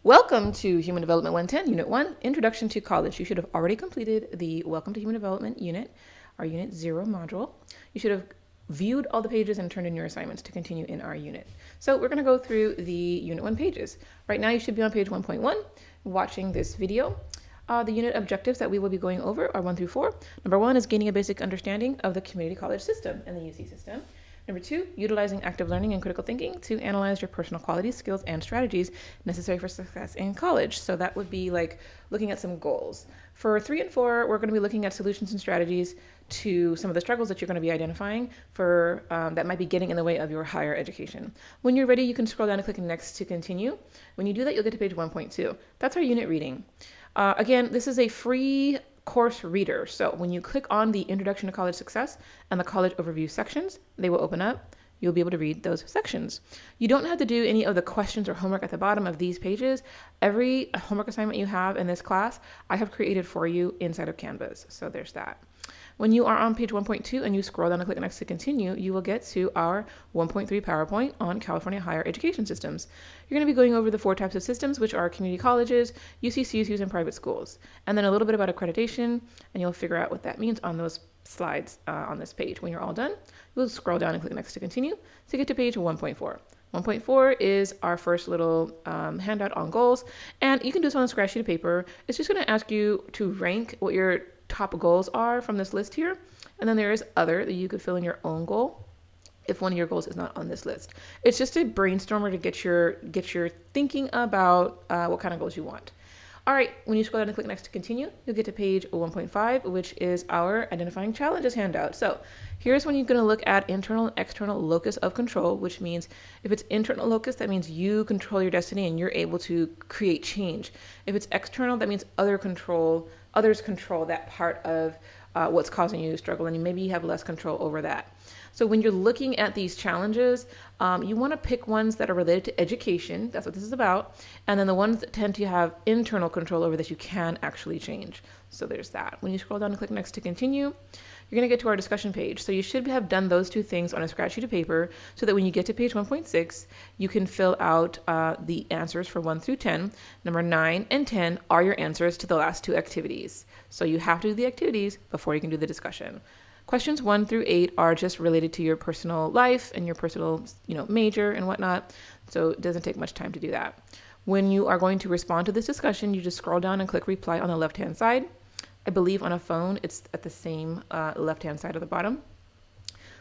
Welcome to Human Development 110, Unit 1, Introduction to College. You should have already completed the Welcome to Human Development unit, our Unit 0 module. You should have viewed all the pages and turned in your assignments to continue in our unit. So we're going to go through the Unit 1 pages. Right now you should be on page 1.1 watching this video. The unit objectives that we will be going over are 1 through 4. Number 1 is gaining a basic understanding of the community college system and the UC system. Number 2, utilizing active learning and critical thinking to analyze your personal qualities, skills, and strategies necessary for success in college. So that would be like looking at some goals. For 3 and 4, we're going to be looking at solutions and strategies to some of the struggles that you're going to be identifying for that might be getting in the way of your higher education. When you're ready, you can scroll down and click next to continue. When you do that, you'll get to page 1.2. That's our unit reading. Again, this is a free course reader. So when you click on the Introduction to College Success and the College Overview sections, they will open up. You'll be able to read those sections. You don't have to do any of the questions or homework at the bottom of these pages. Every homework assignment you have in this class, I have created for you inside of Canvas. So there's that. When you are on page 1.2 and you scroll down and click next to continue, you will get to our 1.3 PowerPoint on California higher education systems. You're going to be going over the 4 types of systems, which are community colleges, UCCSUs, and private schools. And then a little bit about accreditation, and you'll figure out what that means on those slides on this page. When you're all done, you'll scroll down and click next to continue to get to page 1.4. 1.4 is our first little handout on goals, and you can do this on a scratch sheet of paper. It's just going to ask you to rank what your top goals are from this list here, and then there is other that you could fill in your own goal if one of your goals is not on this list. It's just a brainstormer to get your thinking about what kind of goals you want. All right, when you scroll down and click next to continue, you'll get to page 1.5, which is our identifying challenges handout. So here's when you're going to look at internal and external locus of control, which means if it's internal locus, that means you control your destiny and you're able to create change. If it's external, that means others control that part of what's causing you to struggle, and maybe you have less control over that. So when you're looking at these challenges, you want to pick ones that are related to education. That's what this is about. And then the ones that tend to have internal control over that you can actually change. So there's that. When you scroll down and click next to continue, you're going to get to our discussion page. So you should have done those 2 things on a scratch sheet of paper so that when you get to page 1.6, you can fill out the answers for 1 through 10. Number 9 and 10 are your answers to the last 2 activities. So you have to do the activities before you can do the discussion. Questions 1 through 8 are just related to your personal life and your personal, major and whatnot. So it doesn't take much time to do that. When you are going to respond to this discussion, you just scroll down and click reply on the left-hand side. I believe on a phone, it's at the same left-hand side of the bottom.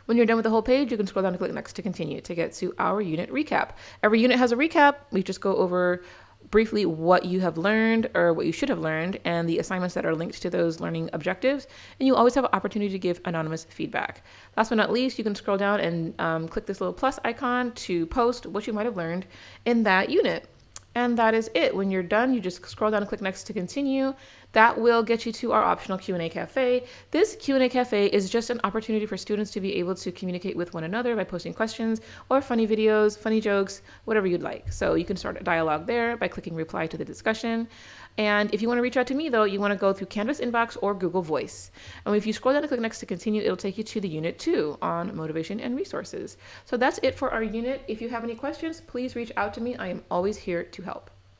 When you're done with the whole page, you can scroll down and click next to continue to get to our unit recap. Every unit has a recap. We just go over briefly what you have learned or what you should have learned and the assignments that are linked to those learning objectives. And you always have an opportunity to give anonymous feedback. Last but not least, you can scroll down and click this little plus icon to post what you might have learned in that unit. And that is it. When you're done, you just scroll down and click next to continue. That will get you to our optional Q&A cafe. This Q&A cafe is just an opportunity for students to be able to communicate with one another by posting questions or funny videos, funny jokes, whatever you'd like. So you can start a dialogue there by clicking reply to the discussion. And if you want to reach out to me, though, you want to go through Canvas Inbox or Google Voice. And if you scroll down and click next to continue, it'll take you to the Unit 2 on motivation and resources. So that's it for our unit. If you have any questions, please reach out to me. I am always here to help.